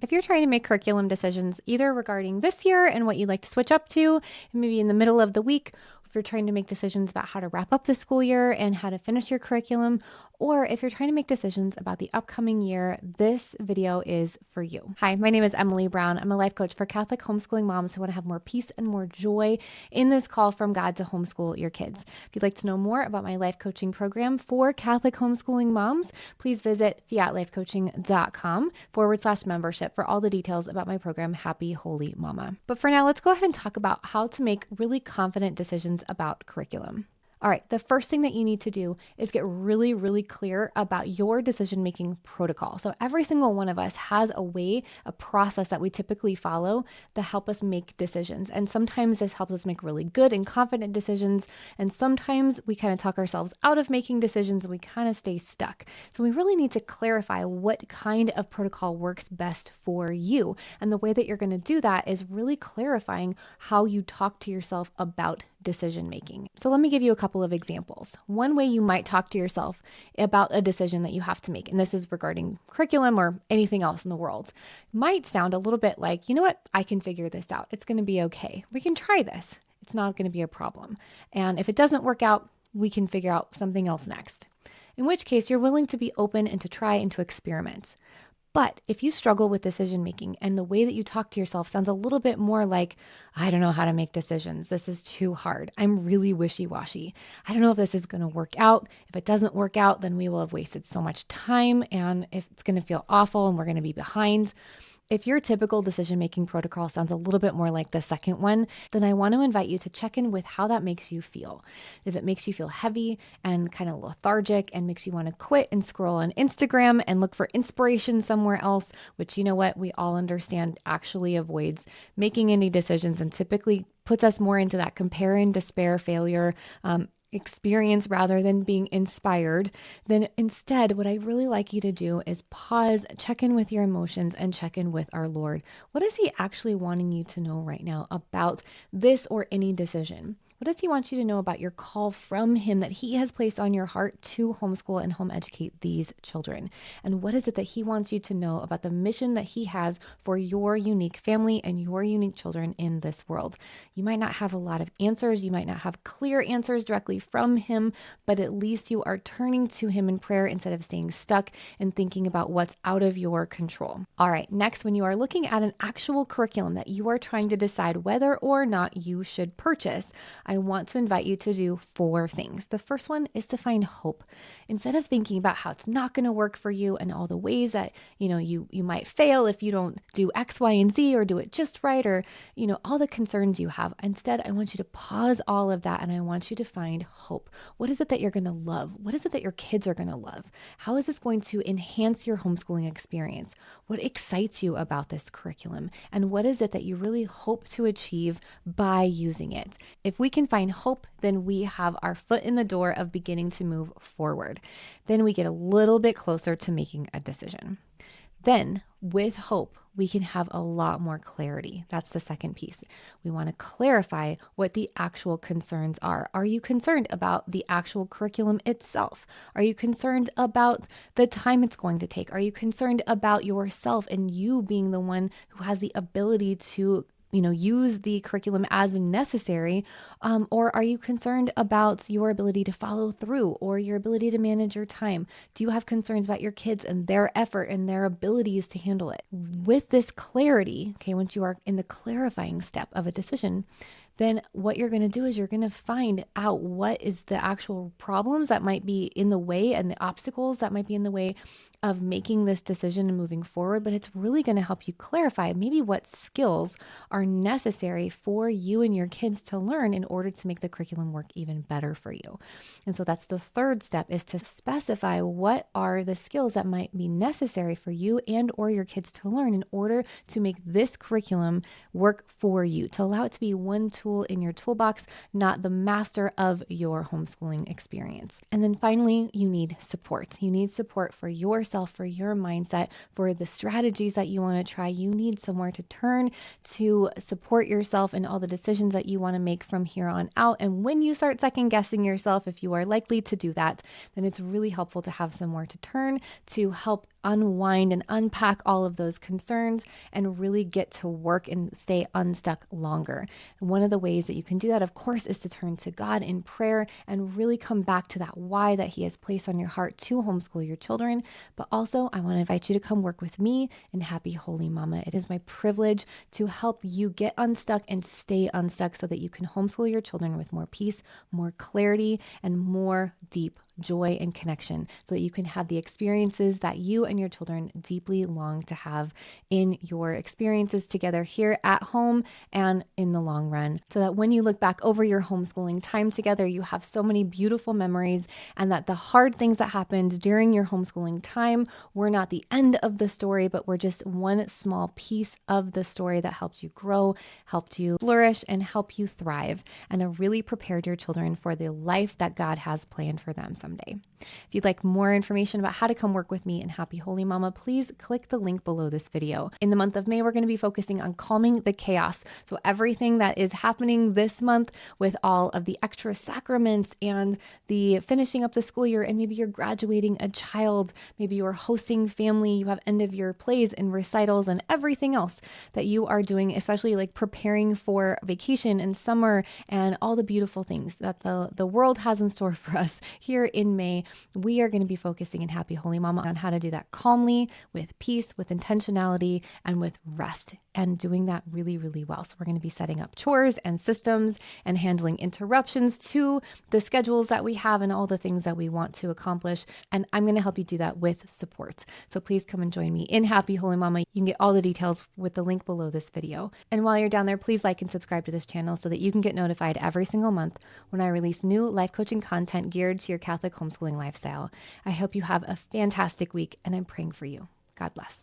If you're trying to make curriculum decisions, either regarding this year and what you'd like to switch up to, and maybe in the middle of the week, if you're trying to make decisions about how to wrap up the school year and how to finish your curriculum, or if you're trying to make decisions about the upcoming year, this video is for you. Hi, my name is Emily Brown. I'm a life coach for Catholic homeschooling moms who want to have more peace and more joy in this call from God to homeschool your kids. If you'd like to know more about my life coaching program for Catholic homeschooling moms, please visit fiatlifecoaching.com/membership for all the details about my program, Happy Holy Mama. But for now, let's go ahead and talk about how to make really confident decisions about curriculum. All right, the first thing that you need to do is get really, really clear about your decision-making protocol. So every single one of us has a process that we typically follow to help us make decisions. And sometimes this helps us make really good and confident decisions. And sometimes we kind of talk ourselves out of making decisions and we kind of stay stuck. So we really need to clarify what kind of protocol works best for you. And the way that you're going to do that is really clarifying how you talk to yourself about decision making. So let me give you a couple of examples. One way you might talk to yourself about a decision that you have to make, and this is regarding curriculum or anything else in the world, might sound a little bit like, you know what, I can figure this out. It's going to be okay. We can try this. It's not going to be a problem. And if it doesn't work out, we can figure out something else next. In which case, you're willing to be open and to try and to experiment. But if you struggle with decision making and the way that you talk to yourself sounds a little bit more like, I don't know how to make decisions. This is too hard. I'm really wishy-washy. I don't know if this is going to work out. If it doesn't work out, then we will have wasted so much time. And if it's going to feel awful and we're going to be behind. If your typical decision-making protocol sounds a little bit more like the second one, then I want to invite you to check in with how that makes you feel. If it makes you feel heavy and kind of lethargic and makes you want to quit and scroll on Instagram and look for inspiration somewhere else, which, you know what, we all understand actually avoids making any decisions and typically puts us more into that compare and despair failure experience rather than being inspired, then instead, what I'd really like you to do is pause, check in with your emotions, and check in with our Lord. What is He actually wanting you to know right now about this or any decision? What does He want you to know about your call from Him that He has placed on your heart to homeschool and home educate these children? And what is it that He wants you to know about the mission that He has for your unique family and your unique children in this world? You might not have a lot of answers. You might not have clear answers directly from Him, but at least you are turning to Him in prayer instead of staying stuck and thinking about what's out of your control. All right, next, when you are looking at an actual curriculum that you are trying to decide whether or not you should purchase, I want to invite you to do 4 things. The first one is to find hope. Instead of thinking about how it's not going to work for you and all the ways that, you might fail if you don't do X, Y, and Z or do it just right, or, all the concerns you have. Instead, I want you to pause all of that and I want you to find hope. What is it that you're going to love? What is it that your kids are going to love? How is this going to enhance your homeschooling experience? What excites you about this curriculum? And what is it that you really hope to achieve by using it? If we can find hope, then we have our foot in the door of beginning to move forward. Then we get a little bit closer to making a decision. Then, with hope, we can have a lot more clarity. That's the second piece. We want to clarify what the actual concerns are. Are you concerned about the actual curriculum itself? Are you concerned about the time it's going to take? Are you concerned about yourself and you being the one who has the ability to use the curriculum as necessary? Or are you concerned about your ability to follow through or your ability to manage your time? Do you have concerns about your kids and their effort and their abilities to handle it? With this clarity, okay, once you are in the clarifying step of a decision, then what you're going to do is you're going to find out what is the actual problems that might be in the way and the obstacles that might be in the way of making this decision and moving forward. But it's really going to help you clarify maybe what skills are necessary for you and your kids to learn in order to make the curriculum work even better for you. And so that's the third step, is to specify what are the skills that might be necessary for you and or your kids to learn in order to make this curriculum work for you, to allow it to be one tool in your toolbox, not the master of your homeschooling experience. And then finally, you need support. You need support for yourself, for your mindset, for the strategies that you want to try. You need somewhere to turn to support yourself in all the decisions that you want to make from here on out. And when you start second guessing yourself, if you are likely to do that, then it's really helpful to have somewhere to turn to help unwind and unpack all of those concerns and really get to work and stay unstuck longer. And one of the ways that you can do that, of course, is to turn to God in prayer and really come back to that why that He has placed on your heart to homeschool your children. But also, I want to invite you to come work with me in Happy Holy Mama. It is my privilege to help you get unstuck and stay unstuck so that you can homeschool your children with more peace, more clarity, and more deep joy and connection, so that you can have the experiences that you and your children deeply long to have in your experiences together here at home and in the long run, so that when you look back over your homeschooling time together, you have so many beautiful memories, and that the hard things that happened during your homeschooling time were not the end of the story, but were just one small piece of the story that helped you grow, helped you flourish, and help you thrive, and really prepared your children for the life that God has planned for them someday. If you'd like more information about how to come work with me in Happy Holy Mama, please click the link below this video. In the month of May, we're going to be focusing on calming the chaos. So everything that is happening this month with all of the extra sacraments and the finishing up the school year, and maybe you're graduating a child, maybe you're hosting family, you have end of year plays and recitals and everything else that you are doing, especially like preparing for vacation and summer and all the beautiful things that the world has in store for us here in May. We are going to be focusing in Happy Holy Mama on how to do that calmly, with peace, with intentionality, and with rest, and doing that really, really well. So we're going to be setting up chores and systems and handling interruptions to the schedules that we have and all the things that we want to accomplish. And I'm going to help you do that with support. So please come and join me in Happy Holy Mama. You can get all the details with the link below this video. And while you're down there, please like and subscribe to this channel so that you can get notified every single month when I release new life coaching content geared to your Catholic homeschooling lifestyle. I hope you have a fantastic week, and I'm praying for you. God bless.